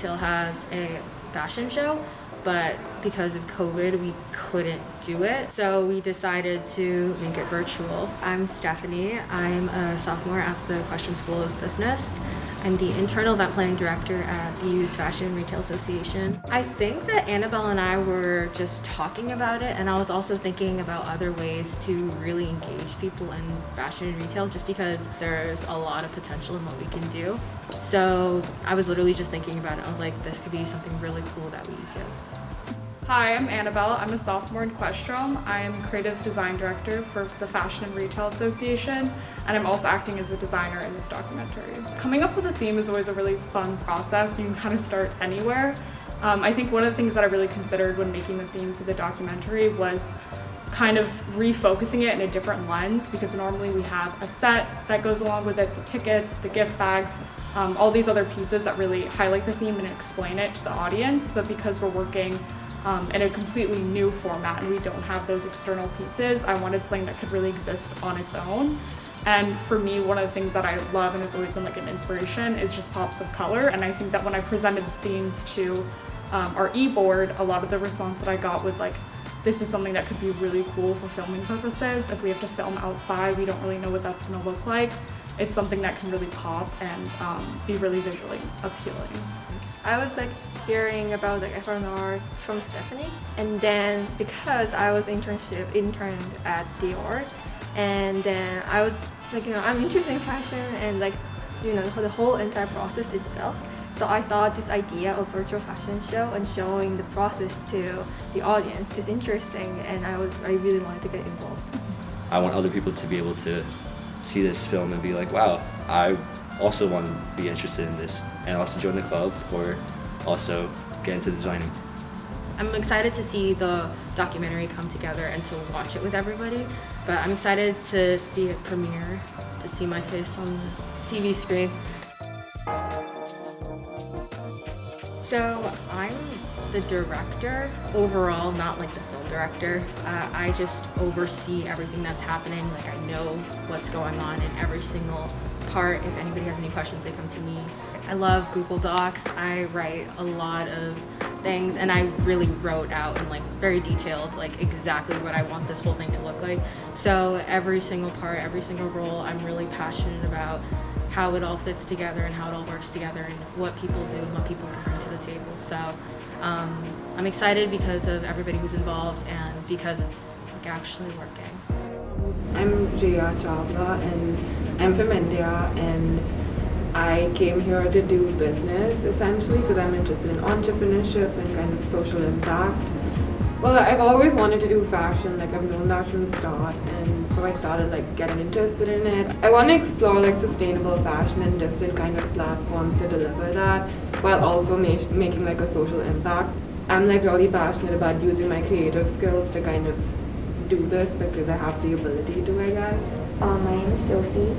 Retail has a fashion show, but because of COVID, we couldn't do it. So we decided to make it virtual. I'm Stephanie. I'm a sophomore at the Question School of Business. I'm the internal event planning director at the Used Fashion Retail Association. I think that Anabelle and I were just talking about it, and I was also thinking about other ways to really engage people in fashion and retail, just because there's a lot of potential in what we can do. So I was literally just thinking about it. I was like, this could be something really cool that we do. Hi, I'm Anabelle. I'm a sophomore in Questrom. I'm creative design director for the Fashion and Retail Association, and I'm also acting as a designer in this documentary. Coming up with a theme is always a really fun process. You can kind of start anywhere. I think one of the things that I really considered when making the theme for the documentary was kind of refocusing it in a different lens, because normally we have a set that goes along with it, the tickets, the gift bags, all these other pieces that really highlight the theme and explain it to the audience. But because we're working in a completely new format and we don't have those external pieces, I wanted something that could really exist on its own. And for me, one of the things that I love and has always been like an inspiration is just pops of color. And I think that when I presented themes to our e-board, a lot of the response that I got was like, this is something that could be really cool for filming purposes. If we have to film outside, we don't really know what that's gonna look like. It's something that can really pop and be really visually appealing. I was like hearing about the F&R from Stephanie, and then because I was interned at Dior, and then I was like, I'm interested in fashion and like, the whole entire process itself. So I thought this idea of virtual fashion show and showing the process to the audience is interesting, and I really wanted to get involved. I want other people to be able to see this film and be like, wow, I also want to be interested in this, and also join the club or also get into designing. I'm excited to see the documentary come together and to watch it with everybody, but I'm excited to see it premiere, to see my face on the TV screen. So I'm the director overall, not like the film director. I just oversee everything that's happening. Like, I know what's going on in every single part. If anybody has any questions, they come to me. I love Google Docs. I write a lot of things, and I really wrote out in like very detailed, like exactly what I want this whole thing to look like. So every single part, every single role, I'm really passionate about how it all fits together and how it all works together and what people do and what people can bring to the table. So I'm excited because of everybody who's involved and because it's like actually working. I'm Ria Chawla, and I'm from India, and I came here to do business essentially because I'm interested in entrepreneurship and kind of social impact. Well, I've always wanted to do fashion, like I've known that from the start, and so I started like getting interested in it. I want to explore like sustainable fashion and different kind of platforms to deliver that, while also making like a social impact. I'm like really passionate about using my creative skills to kind of do this because I have the ability to, I guess. My name is Sophie.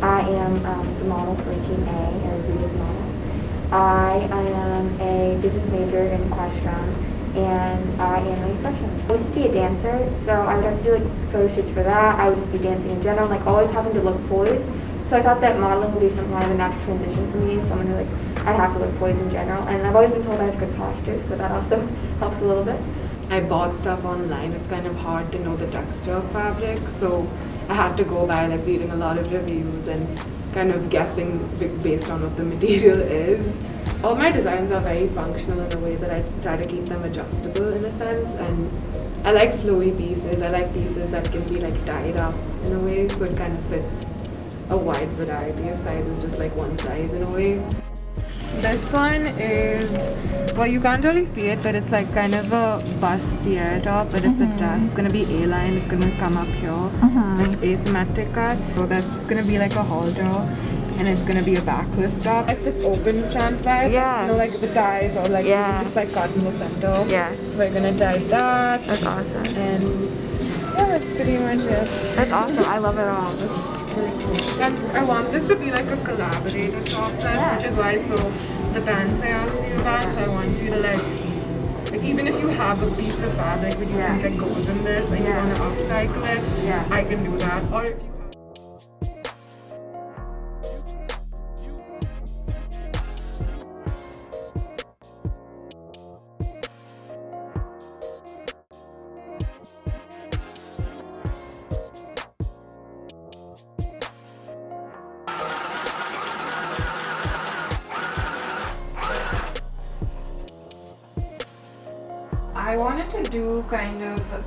I am the model for Team A, or Ria's model. I am a business major in Questrom, and I am a freshman. I used to be a dancer, so I would have to do like photo shoots for that. I would just be dancing in general, like always having to look poised. So I thought that modeling would be some kind of a natural transition for me, someone who like I'd have to look poised in general. And I've always been told I have good posture, so that also helps a little bit. I bought stuff online. It's kind of hard to know the texture of fabric, so I had to go by like reading a lot of reviews and kind of guessing based on what the material is. All my designs are very functional in a way that I try to keep them adjustable in a sense, and I like flowy pieces. I like pieces that can be like tied up in a way, so it kind of fits a wide variety of sizes, just like one size in a way. This one is, well, you can't really see it, but it's like kind of a bustier top, but it's a dress. It's gonna be A-line, it's gonna come up here. It's asymmetric cut, so that's just gonna be like a halter, and it's gonna be a backless top. Like this open chant vibe, Yeah. Like the ties, or like you can just like cut in the center. Yeah. So we're gonna tie that. That's awesome. And yeah, that's pretty much it. That's awesome. I love it all. And I want this to be like a collaborative process, which is why the bands I asked you about, so I want you to like even if you have a piece of fabric that you think that goes in this and you want to upcycle it, I can do that. Or if you I wanted to do kind of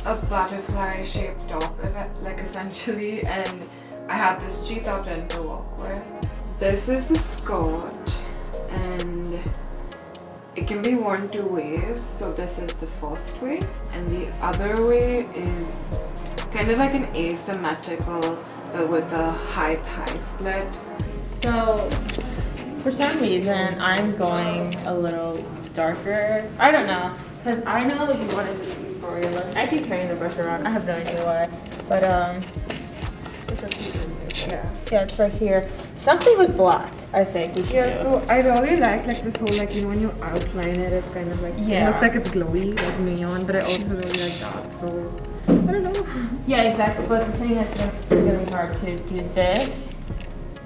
a butterfly shaped top, like essentially, and I had this cheetah print to work with. This is the skirt, and it can be worn two ways. So this is the first way, and the other way is kind of like an asymmetrical, but with a high thigh split. So, for some reason, I'm going a little darker. I don't know, because I know you wanted to do Victoria look. I keep turning the brush around. I have no idea why, but it's up here. Yeah, it's right here. Something with black, I think we should do. So I really like this whole, like, you know, when you outline it, it's kind of like, it looks like it's glowy, like neon, but I also really like dark, so I don't know. Yeah, exactly, but the thing is, it's gonna be hard to do this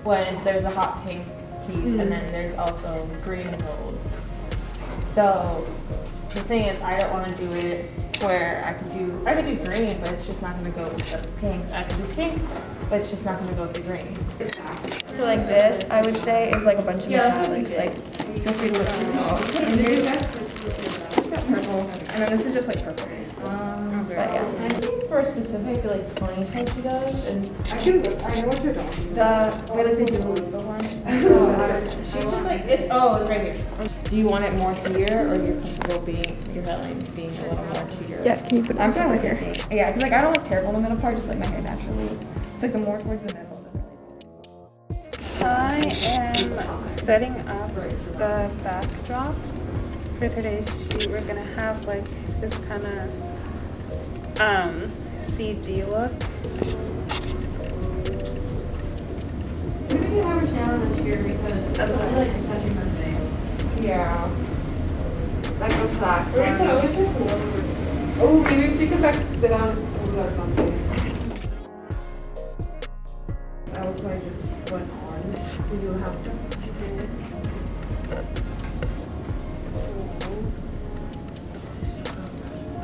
when there's a hot pink piece and then there's also green and gold. So the thing is, I don't want to do it where I could do green, but it's just not going to go with the pink. I could do pink, but it's just not going to go with the green. So like this, I would say, is like a bunch of metallics. Like, feel free to look through it all. And here's got purple, and then this is just like purple. But yeah. I think for a specific like ponytail she does, and I know what you're talking about. The Dua Lipa one. she's just like, it's right here. Do you want it more here, or you're comfortable being your hairline being a little more to your? Yes, can you put it? I'm fine with here. Yeah, because like I don't look terrible in the middle part, just like my hair naturally. It's like the more towards the middle. I am setting up the backdrop for today's shoot. We're gonna have like this kind of CD look. Maybe have her stand on the chair because that's what I like touching her thing. Yeah. Like a platform. Oh, maybe she could like sit on a stool or something. That was why I just went on. So you'll have to.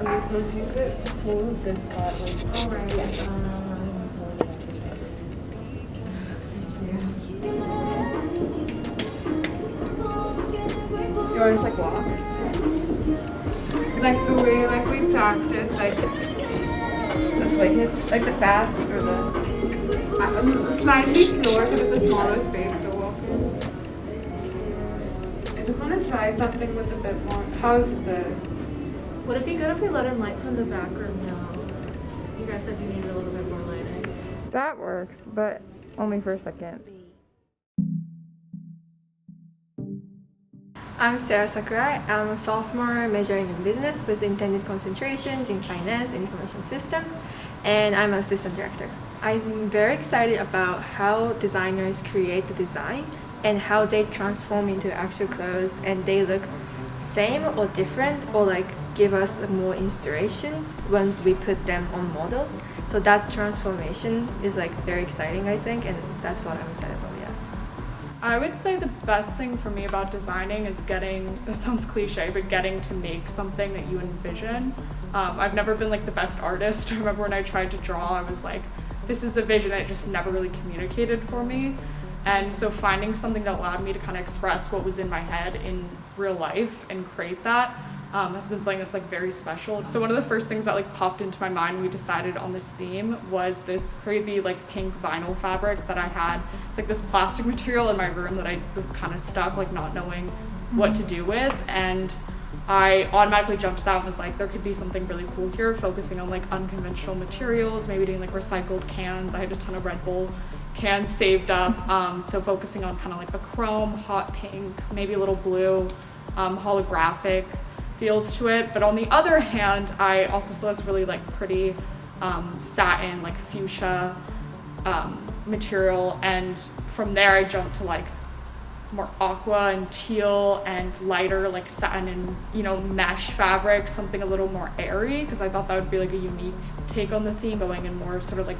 Okay, so if you could hold this part like. Oh, right, yeah. You always like walk. Like the way like we practice, like This way here, like the fast or the. slightly slower because it's a smaller space to walk in. I just want to try something with a bit more. How's this? Would it be good if we let in light from the back or no? You guys said you needed a little bit more lighting. That works, but only for a second. I'm Sara Sakurai. I'm a sophomore majoring in business with intended concentrations in finance and information systems, and I'm an assistant director. I'm very excited about how designers create the design and how they transform into actual clothes, and they look same or different, or like give us more inspirations when we put them on models. So that transformation is like very exciting, I think, and that's what I'm excited about. Yeah. I would say the best thing for me about designing is this sounds cliche, but getting to make something that you envision. I've never been like the best artist. I remember when I tried to draw, I was like, this is a vision, and it just never really communicated for me. And so finding something that allowed me to kind of express what was in my head in real life and create that has been something that's like very special. So one of the first things that like popped into my mind when we decided on this theme was this crazy like pink vinyl fabric that I had. It's like this plastic material in my room that I was kind of stuck like not knowing what to do with, and I automatically jumped to that and was like, there could be something really cool here, focusing on like unconventional materials, maybe doing like recycled cans. I had a ton of Red Bull cans saved up, so focusing on kind of like a chrome, hot pink, maybe a little blue, holographic feels to it. But on the other hand, I also saw this really like pretty satin, like fuchsia material, and from there I jumped to like more aqua and teal and lighter like satin and, you know, mesh fabric, something a little more airy, because I thought that would be like a unique take on the theme, going in more sort of like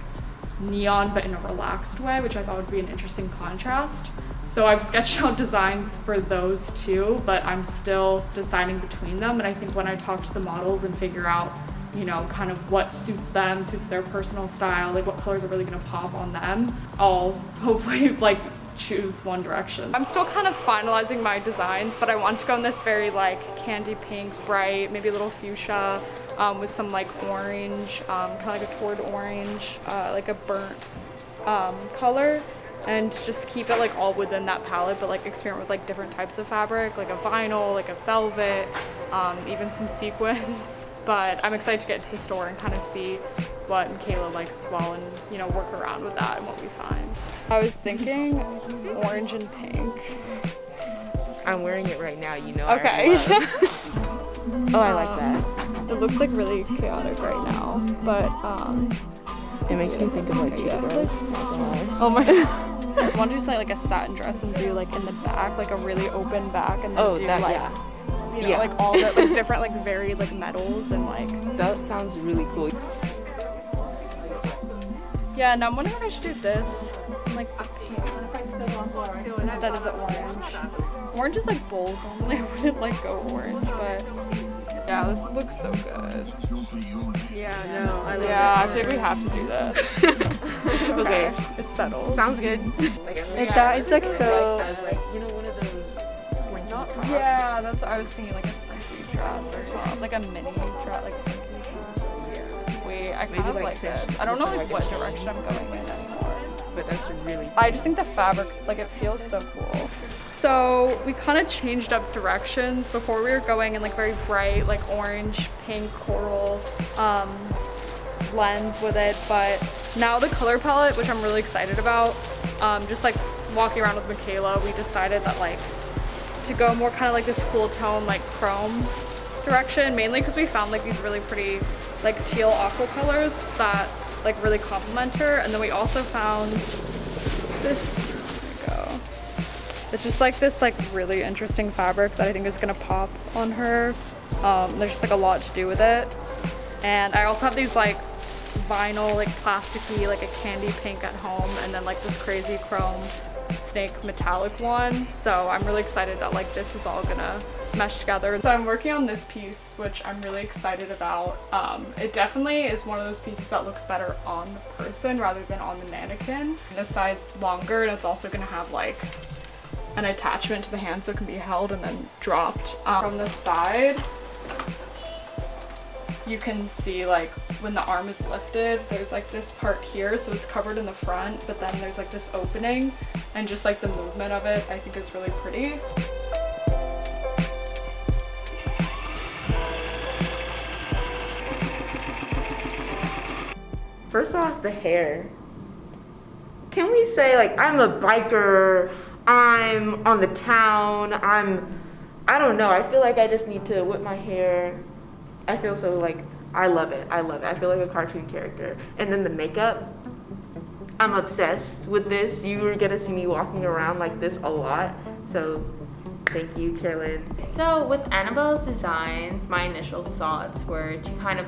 neon but in a relaxed way, which I thought would be an interesting contrast. So I've sketched out designs for those too, but I'm still deciding between them. And I think when I talk to the models and figure out, you know, kind of what suits them, suits their personal style, like what colors are really gonna pop on them, I'll hopefully like choose one direction. I'm still kind of finalizing my designs, but I want to go in this very like candy pink, bright, maybe a little fuchsia, with some like orange, kind of like a toward orange, like a burnt color, and just keep it like all within that palette, but like experiment with like different types of fabric, like a vinyl, like a velvet, even some sequins. But I'm excited to get into the store and kind of see what Michaela likes as well, and you know, work around with that and what we find. I was thinking orange and pink. I'm wearing it right now, you know. Okay. Oh, I like that. It looks like really chaotic right now, but It makes me think of like cheetah girls. oh my god. I want to do something like a satin dress and do like in the back, like a really open back, and then do like you know, like all the like different like varied like metals and like That sounds really cool. yeah. And I'm wondering if I should do this like instead of the orange. Orange is like bold. Normally I wouldn't like go orange, but yeah, this looks so good. Yeah, no, I love Yeah, I think we have to do this. Okay. It's settled. Sounds good. It's like so. You know, one of those slinky tops. Yeah, that's what I was thinking, like a slinky dress or top, like a mini dress, like slinky dress. Wait, I kind of like like this. cinch, I don't know like like a what cinch. direction I'm going in anymore. But that's really I just think the fabrics, like it feels so cool. So we kind of changed up directions. Before we were going in like very bright, like orange, pink, coral blends with it, but now the color palette, which I'm really excited about, just like walking around with Michaela, we decided that like to go more kind of like this cool tone, like chrome direction, mainly because we found like these really pretty like teal aqua colors that like really complement her. And then we also found this, there we go. It's just like this like really interesting fabric that I think is gonna pop on her. There's just like a lot to do with it. And I also have these like vinyl, like plasticky, like a candy pink at home, and then like this crazy chrome snake metallic one. So I'm really excited that like this is all gonna mesh together. So I'm working on this piece, which I'm really excited about. It definitely is one of those pieces that looks better on the person rather than on the mannequin. The side's longer, and it's also gonna have like an attachment to the hand so it can be held and then dropped. From the side, you can see like when the arm is lifted, there's like this part here, so it's covered in the front, but then there's like this opening, and just like the movement of it I think is really pretty. First off, the hair. Can we say like I'm a biker, I'm on the town, I don't know, I feel like I just need to whip my hair. I feel so like, I love it. I feel like a cartoon character. And then the makeup, I'm obsessed with this. You are gonna see me walking around like this a lot. So thank you, Karolyn. So with Anabelle's designs, my initial thoughts were to kind of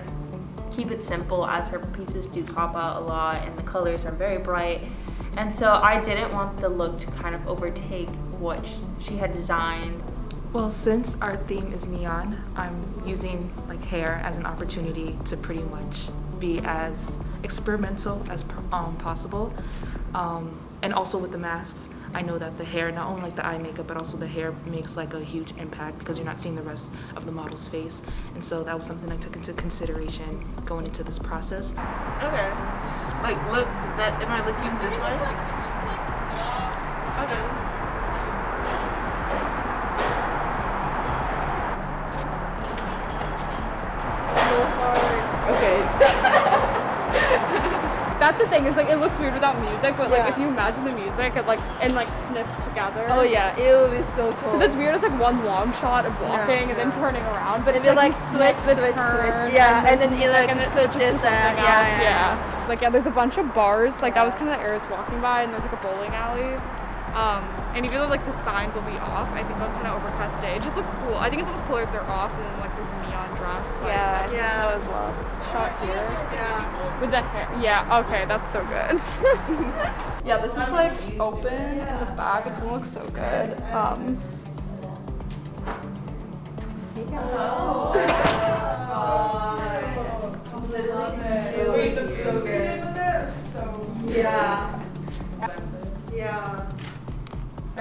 keep it simple, as her pieces do pop out a lot and the colors are very bright. And so I didn't want the look to kind of overtake what she had designed. Well, since our theme is neon, I'm using like hair as an opportunity to pretty much be as experimental as possible. And also with the masks, I know that the hair, not only like the eye makeup, but also the hair makes like a huge impact because you're not seeing the rest of the model's face. And so that was something I took into consideration going into this process. Okay. Like look, am I looking this way? Okay. That's the thing, is like it looks weird without music, but like if you imagine the music, it like snips together. Oh yeah, it would be so cool. Because it's weird, it's like one long shot of walking and then turning around, but It'd it's be like switch, yeah, and then you like and it put switches this to out. something else, yeah. Like there's a bunch of bars, like that was kind of the area I was walking by, and there's like a bowling alley. And even though like the signs will be off, I think they'll kind of overcast it. It just looks cool. I think it's almost cooler if they're off and then like this neon dress. Like, Yeah, I think so as well. Shot here. Yeah. With the hair. Yeah, okay, that's so good. Yeah, this is like open in the back. It's gonna look so good. Yeah.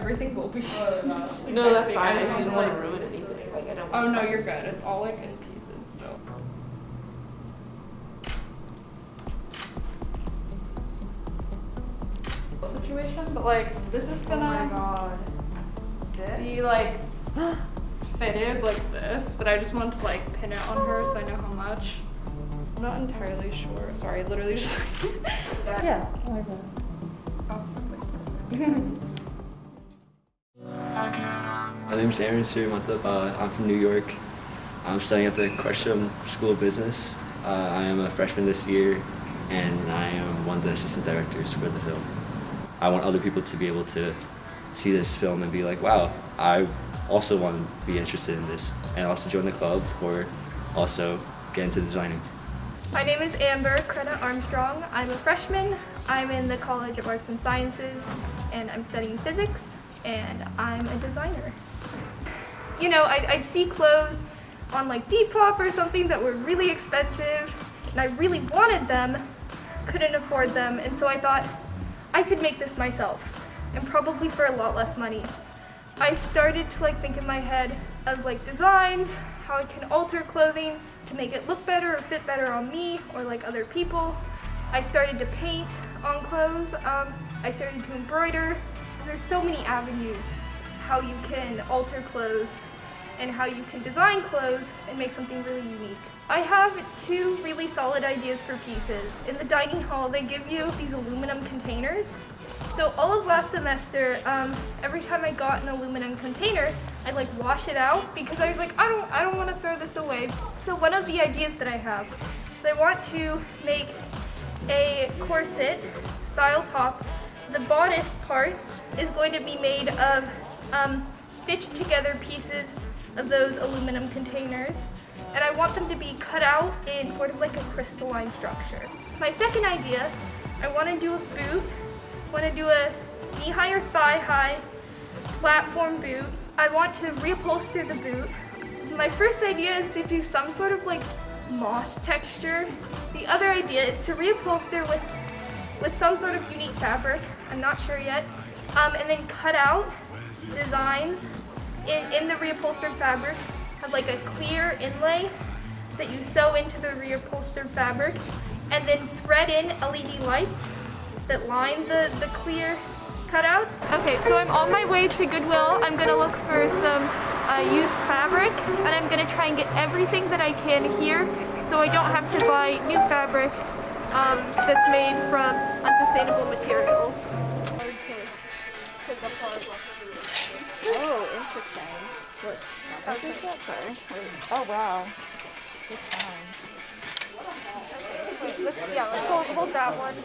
everything will be. No, that's fine. I didn't want to ruin anything. Like, I don't. Oh no, you're good. It's all like in pieces. So. Situation, but like this is gonna be like fitted like this, but I just want to like pin it on her so I know how much. I'm not entirely sure. Sorry, literally just. Yeah. I like that. Oh, that's like My name's Arin, Siriamonthep. I'm from New York. I'm studying at the Karolyn School of Business. I am a freshman this year, and I am one of the assistant directors for the film. I want other people to be able to see this film and be like, wow, I also want to be interested in this, and also join the club or also get into designing. My name is Amber Krena Armstrong. I'm a freshman. I'm in the College of Arts and Sciences, and I'm studying physics, and I'm a designer. You know, I'd see clothes on like Depop or something that were really expensive, and I really wanted them, couldn't afford them, and so I thought I could make this myself, and probably for a lot less money. I started to like think in my head of like designs, how I can alter clothing to make it look better or fit better on me or like other people. I started to paint on clothes. I started to embroider. There's so many avenues how you can alter clothes and how you can design clothes and make something really unique. I have two really solid ideas for pieces. In the dining hall, they give you these aluminum containers. So all of last semester, every time I got an aluminum container, I'd like wash it out because I was like, I don't want to throw this away. So one of the ideas that I have is I want to make a corset style top. The bodice part is going to be made of stitched together pieces of those aluminum containers, and I want them to be cut out in sort of like a crystalline structure. My second idea, I want to do a boot. I want to do a knee-high or thigh-high platform boot. I want to reupholster the boot. My first idea is to do some sort of like moss texture. The other idea is to reupholster with some sort of unique fabric. I'm not sure yet. And then cut out designs in the reupholstered fabric. Have like a clear inlay that you sew into the reupholstered fabric, and then thread in LED lights that line the clear cutouts. Okay, so I'm on my way to Goodwill. I'm gonna look for some used fabric, and I'm gonna try and get everything that I can here so I don't have to buy new fabric that's made from unsustainable materials. Oh, interesting. What is that for? Oh, wow. Good time. Let's hold that one.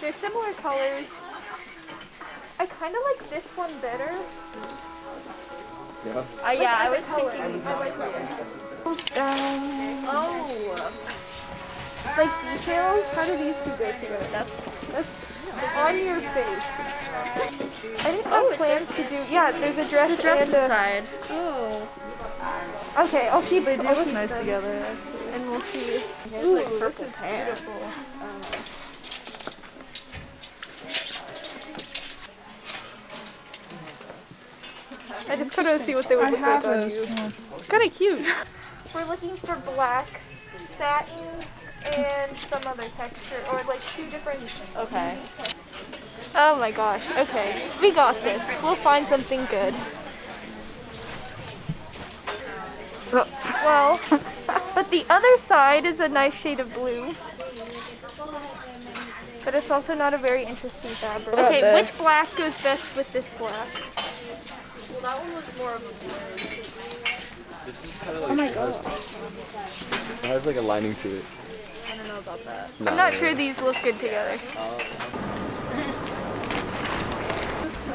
They're similar colors. I kind of like this one better. Yeah. Yeah, I was thinking. Oh. Like details? How do these two go together? That's on your face. I didn't have plans to do. Yeah, there's a dress. There's a dress and inside. Oh. Okay, I'll keep it. They look nice together. And we'll see. Ooh, like purple hair. Beautiful. I just kind of see what they would look like on you. It's kind of cute. We're looking for black satin and some other texture, or like two different. Okay. Oh my gosh. Okay, we got this. We'll find something good. Well, but the other side is a nice shade of blue. But it's also not a very interesting fabric. Okay, which black goes best with this black? Well, that one was more of a blue. This is kind of like. Oh my god. It has like a lining to it. I don't know about that. I'm not sure these look good together.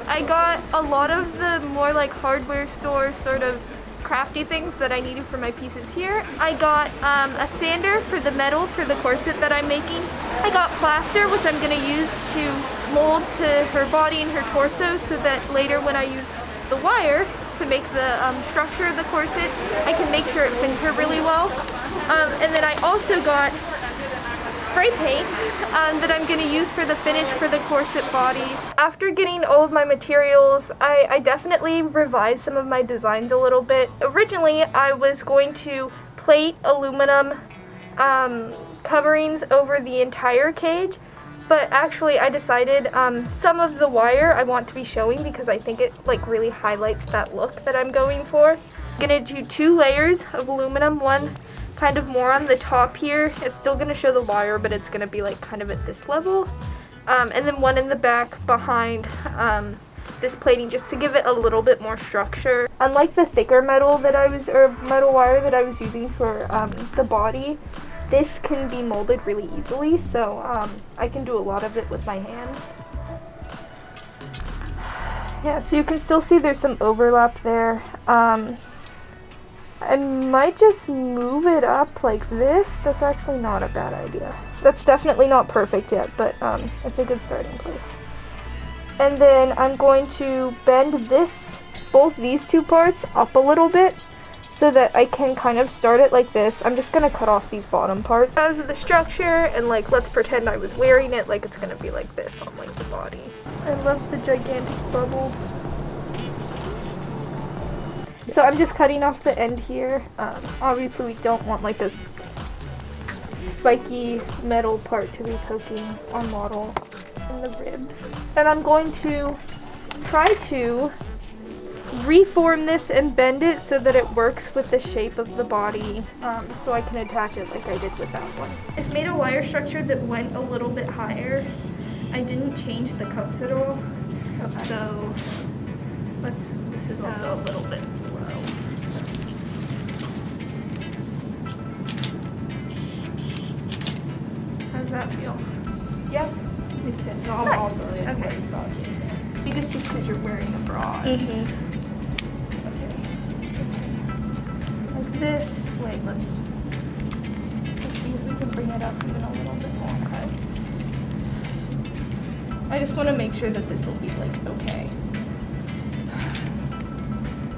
I got a lot of the more like hardware store sort of crafty things that I needed for my pieces here. I got a sander for the metal for the corset that I'm making. I got plaster, which I'm going to use to mold to her body and her torso so that later when I use the wire to make the structure of the corset, I can make sure it fits her really well. And then I also got spray paint that I'm going to use for the finish for the corset body. After getting all of my materials, I definitely revised some of my designs a little bit. Originally, I was going to plate aluminum coverings over the entire cage, but actually I decided some of the wire I want to be showing because I think it like really highlights that look that I'm going for. I'm gonna do 2 layers of aluminum, one kind of more on the top here. It's still gonna show the wire, but it's gonna be like kind of at this level. And then one in the back behind this plating just to give it a little bit more structure. Unlike the thicker metal that metal wire that I was using for the body, this can be molded really easily, so I can do a lot of it with my hands. Yeah, so you can still see there's some overlap there. I might just move it up like this. That's actually not a bad idea. That's definitely not perfect yet, but it's a good starting place. And then I'm going to bend both these 2 parts up a little bit so that I can kind of start it like this. I'm just gonna cut off these bottom parts out of the structure and like let's pretend I was wearing it like it's gonna be like this on like the body. I love the gigantic bubble. So I'm just cutting off the end here. Obviously we don't want like a spiky metal part to be poking our model in the ribs. And I'm going to try to reform this and bend it so that it works with the shape of the body, so I can attach it like I did with that one. I just made a wire structure that went a little bit higher. I didn't change the cups at all. Okay. So this is also a little bit low. How's that feel? Yep. No, I'm Nice. also Okay. wearing bra too. I think it's just because you're wearing a bra. Mm-hmm. Like this. Wait, let's see if we can bring it up even a little bit more. Okay. I just want to make sure that this will be like okay.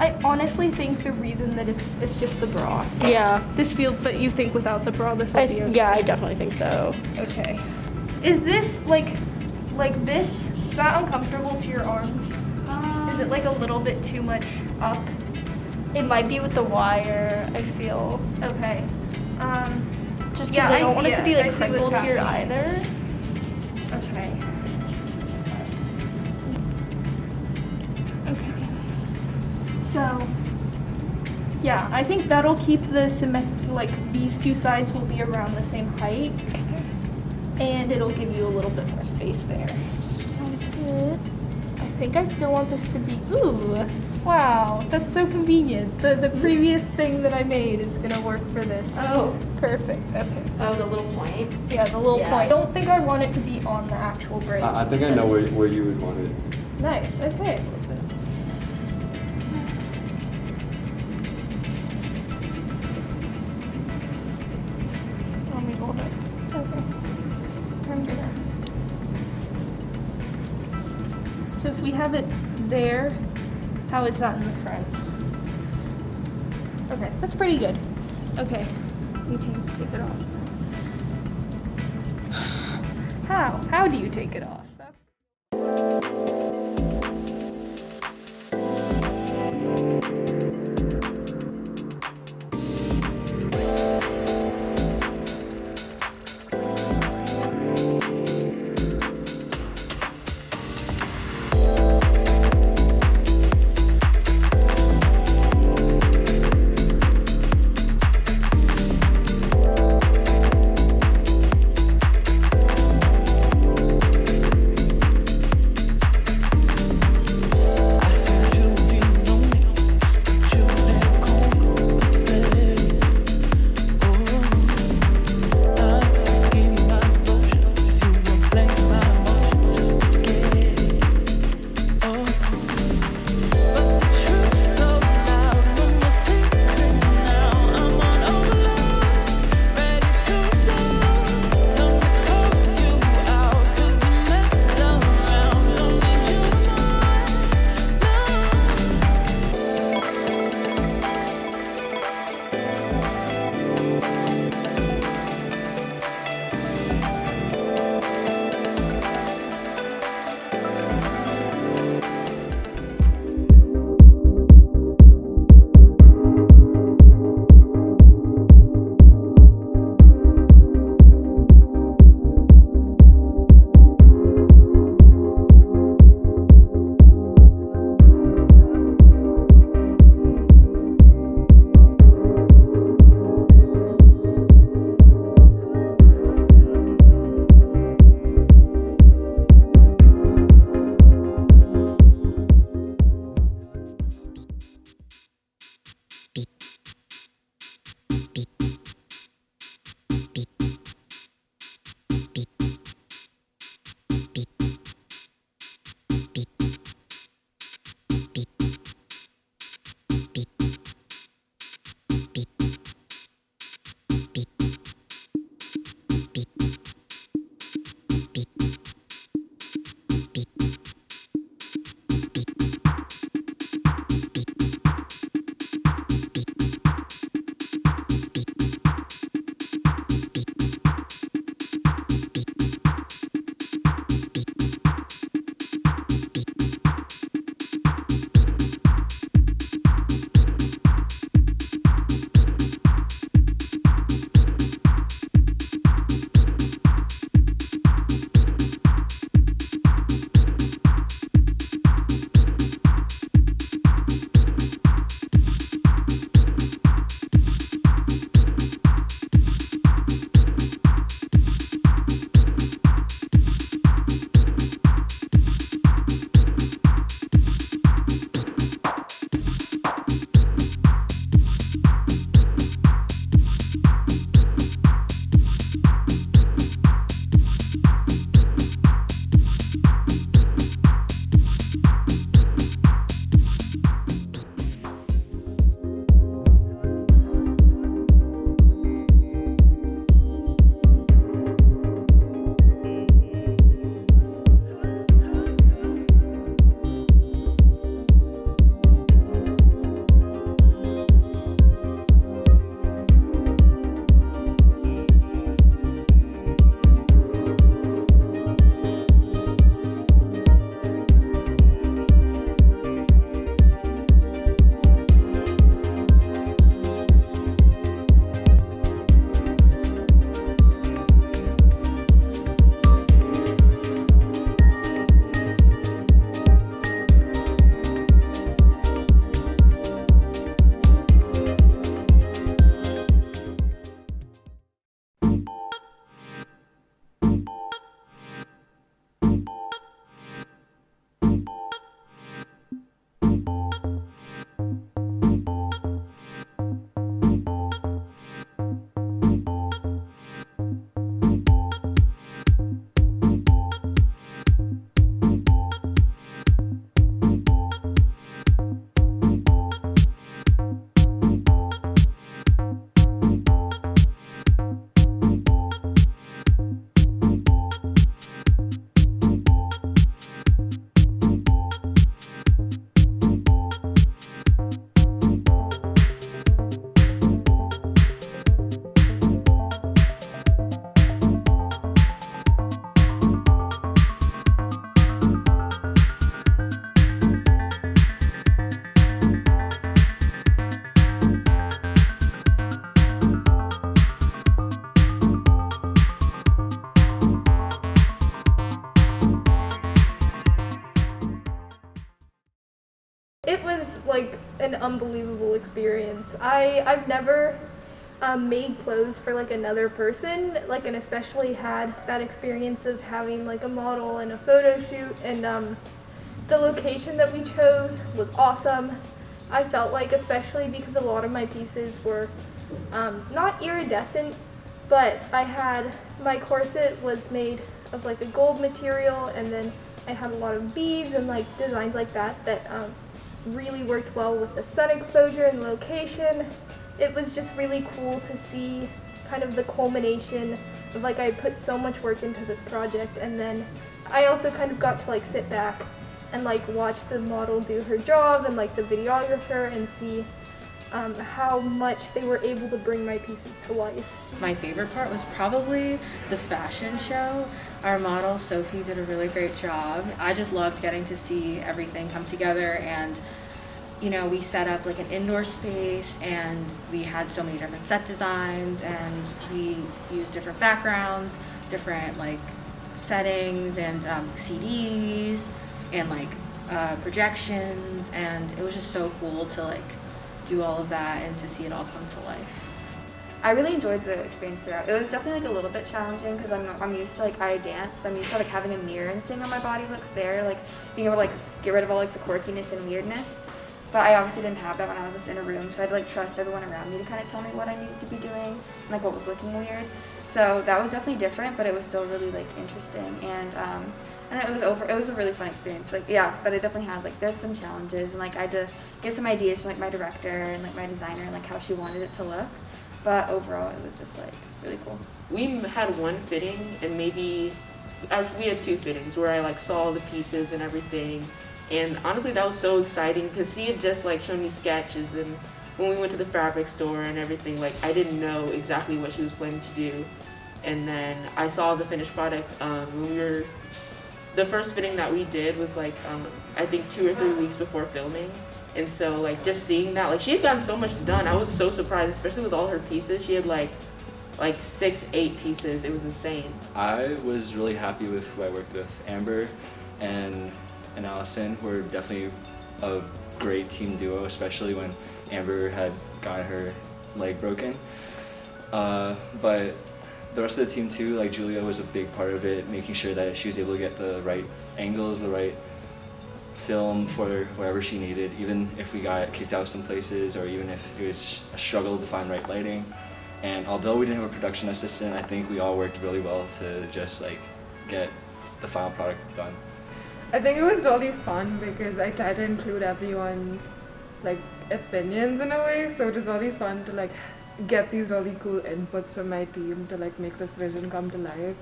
I honestly think the reason that it's just the bra. Yeah. This feels, but you think without the bra this will be okay? Yeah, I definitely think so. Okay. Is this like this? Is that uncomfortable to your arms? Is it like a little bit too much up? It might be with the wire, I feel. Okay. Just because yeah, I don't want see it to be like I see what's crinkled here happening. either. Okay. Okay. So, yeah, I think that'll keep the like these 2 sides will be around the same height. And it'll give you a little bit more space there. Sounds good. I think I still want this to be, ooh, wow, that's so convenient. The previous thing that I made is gonna work for this. Oh. Perfect, okay. Oh, the little point? Yeah, the little Yeah. point. I don't think I want it to be on the actual braid. I think I know where you would want it. Nice, okay. Let me hold it. Okay. I'm gonna. So if we have it there, how is that in the front? Okay, that's pretty good. Okay, you can take it off. How? How do you take it off? unbelievable experience. I've never made clothes for like another person, like, and especially had that experience of having like a model and a photo shoot, and the location that we chose was awesome. I felt like, especially because a lot of my pieces were not iridescent, but I had, my corset was made of like a gold material, and then I had a lot of beads and like designs like that really worked well with the sun exposure and location. It was just really cool to see kind of the culmination of like, I put so much work into this project, and then I also kind of got to like sit back and like watch the model do her job, and like the videographer, and see how much they were able to bring my pieces to life. My favorite part was probably the fashion show. Our model, Sophie, did a really great job. I just loved getting to see everything come together, and you know, we set up like an indoor space, and we had so many different set designs, and we used different backgrounds, different like settings, and CDs, and like projections, and it was just so cool to like do all of that and to see it all come to life. I really enjoyed the experience throughout. It was definitely like a little bit challenging because I'm used to like, I dance, so I'm used to like having a mirror and seeing how my body looks there, like being able to like get rid of all like the quirkiness and weirdness. But I obviously didn't have that when I was just in a room, so I had to like trust everyone around me to kind of tell me what I needed to be doing and like what was looking weird. So that was definitely different, but it was still really like interesting, and I don't know, it was a really fun experience. Like, yeah, but it definitely had like, there's some challenges, and like I had to get some ideas from like my director and like my designer and like how she wanted it to look. But overall, it was just like really cool. We had one fitting, and maybe we had two fittings where I like saw the pieces and everything, and honestly that was so exciting because she had just like shown me sketches, and when we went to the fabric store and everything, like I didn't know exactly what she was planning to do, and then I saw the finished product when the first fitting that we did was like I think 2 or 3 weeks before filming. And so like just seeing that, like she had gotten so much done, I was so surprised, especially with all her pieces. She had like 6-8 pieces. It was insane. I was really happy with who I worked with. Amber and Allison were definitely a great team duo, especially when Amber had gotten her leg broken. But the rest of the team too, like Julia was a big part of it, making sure that she was able to get the right angles, the right film for wherever she needed, even if we got kicked out some places, or even if it was a struggle to find right lighting. And although we didn't have a production assistant, I think we all worked really well to just like get the final product done. I think it was really fun because I tried to include everyone's like opinions in a way, so it was really fun to like get these really cool inputs from my team to like make this vision come to life.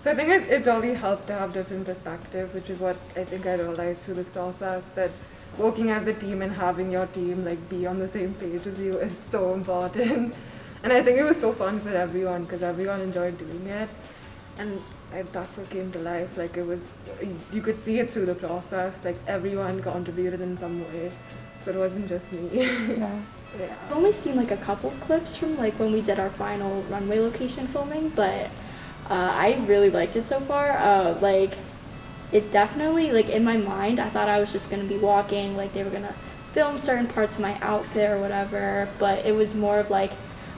So I think it really helped to have different perspectives, which is what I think I realized through this process, that working as a team and having your team like be on the same page as you is so important. And I think it was so fun for everyone because everyone enjoyed doing it, and that's what came to life. Like it was, you could see it through the process, like everyone contributed in some way, so it wasn't just me. Yeah. I've only seen like a couple of clips from like when we did our final runway location filming, but I really liked it so far. Like it definitely, like in my mind, I thought I was just gonna be walking, like they were gonna film certain parts of my outfit or whatever, but it was more of like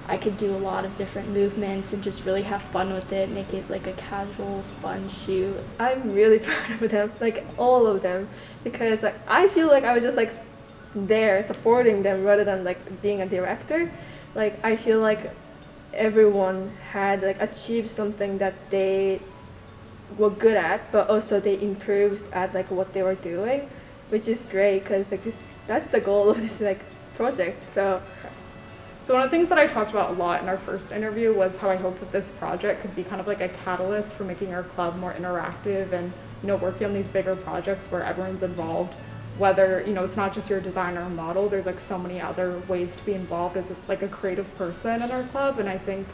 I could do a lot of different movements and just really have fun with it, make it like a casual, fun shoot. I'm really proud of them, like all of them, because like, I feel like I was just like there supporting them rather than like being a director. Like I feel like everyone had like achieved something that they were good at, but also they improved at like what they were doing, which is great because like that's the goal of this like project. So one of the things that I talked about a lot in our first interview was how I hoped that this project could be kind of like a catalyst for making our club more interactive and, you know, working on these bigger projects where everyone's involved. Whether, you know, it's not just your designer or model, there's like so many other ways to be involved as like a creative person in our club. And I think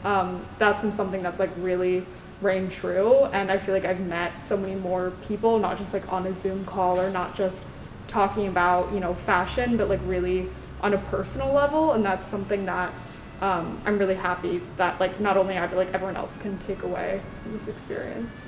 that's been something that's like really reigned true. And I feel like I've met so many more people, not just like on a Zoom call or not just talking about, you know, fashion, but like really on a personal level. And that's something that I'm really happy that like not only I, but like everyone else can take away from this experience.